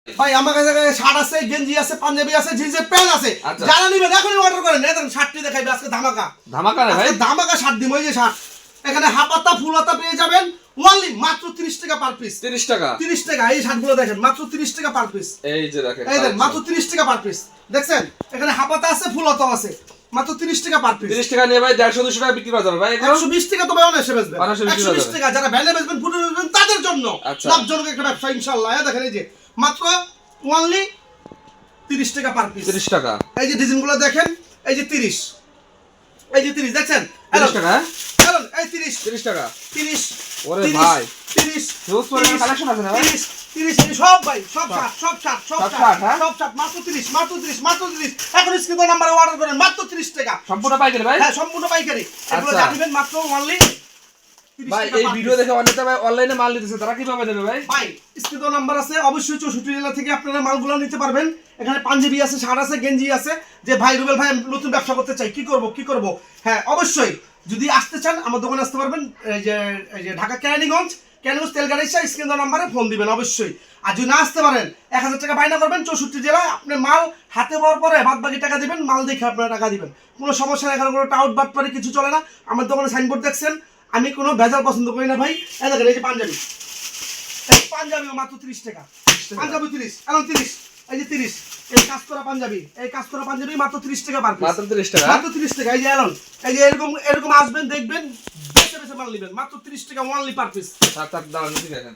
ভাই আমার কাছে শার্ট আছে, গেঞ্জি আছে, পাঞ্জাবি আছে, জিন্সের প্যান্ট আছে। যারা নিবেন এখনই অর্ডার করেন। দেখেন শার্টটি দেখাইবে আজকে ধামাকা। ধামাকা না ভাই, ধামাকা শার্ট দিব। এই যে শার্ট, এখানে হাফ হাতা ফুল হাতা পেয়ে যাবেন ওনলি মাত্র 30 টাকা পার পিস। 30 টাকা, 30 টাকা। এই শার্টগুলো দেখেন মাত্র 30 টাকা পার পিস। এই যে দেখেন, এই দেখেন মাত্র 30 টাকা পার পিস। দেখছেন এখানে হাফ হাতা আছে, ফুল হাতা আছে, মাত্র 30 টাকা পার পিস। 30 টাকা নিয়ে ভাই 150-200 টাকা বিক্রি করা যাবে ভাই। 120 টাকা তো ভাই অনায়াসে বেচবেন। 120 টাকা যারা ভ্যানে বেচবেন, ফুটে বেচবেন তাদের জন্য আচ্ছা। লাভজনক একটা ব্যবসা ইনশাআল্লাহ। এই দেখেন এই যে মাত্র ওনলি 30 টাকা পার পিস। 30 টাকা। এই যে ডিজাইনগুলো দেখেন, এই যে 30, এই যে 30 দেখছেন 30 টাকা। চলুন এই 30 টাকা 30। ওরে ভাই 30 হিউজ পরিমাণ কালেকশন আছে না ভাই? 30 সব ভাই, সব শার্ট হ্যাঁ? সব শার্ট মাত্র 30 এখন স্ক্রিনে নাম্বারে অর্ডার করেন মাত্র 30 টাকা। সম্পূর্ণ পাইকারি ভাই? হ্যাঁ সম্পূর্ণ পাইকারি। এগুলো আচ্ছা। জানিবেন মাত্র অনলি 30 ভাই টাকা। এই ভিডিও দেখে অনেকে ভাই অনলাইনে মাল নিতেছে, তারা কিভাবে নেবে ভাই? ভাই স্ক্রিনে নাম্বার আছে, অবশ্যই 64 জেলা থেকে আপনারা মালগুলো নিতে পারবেন। এখানে পাঞ্জাবি আছে, শার্ট আছে, গেঞ্জি আছে। যে ভাই রুবেল ভাই নতুন ব্যবসা করতে চাই, কি করব? হ্যাঁ অবশ্যই যদি আসতে চান আমার দোকানে আসতে পারবেন। এই যে ঢাকা কেরানীগঞ্জ তেলগাড়ি স্ক্রিন নাম্বারে ফোন দিবেন অবশ্যই। আর যদি না আসতে পারেন 1000 টাকা বাইনা করবেন 64 জেলায়। আপনি মাল হাতে পাওয়ার পরে বাদ বাকি টাকা দিবেন, মাল দেখে আপনারা টাকা দিবেন। কোনো সমস্যা নেই, এখানে কোনো টাউট বাট পারে কিছু চলে না। আমার দোকানে সাইনবোর্ড দেখছেন, আমি কোনো ভেজাল পছন্দ করি না ভাই। এই দেখেন এই যে পাঞ্জাবি, পাঞ্জাবি মাত্র 30 টাকা। পাঞ্জাবি 30, এখন 30, এই যে 30। এই কাজ করা পাঞ্জাবি, মাত্র 30 টাকা পার পিস। মাত্র 30 টাকা। মাত্র 30 টাকা। এই যে এলন, এই যে এরকম আসবেন দেখবেন, বেছে বেছে মাল নেবেন মাত্র 30 টাকা ওনলি পার পিস। তার দাম দেখেন।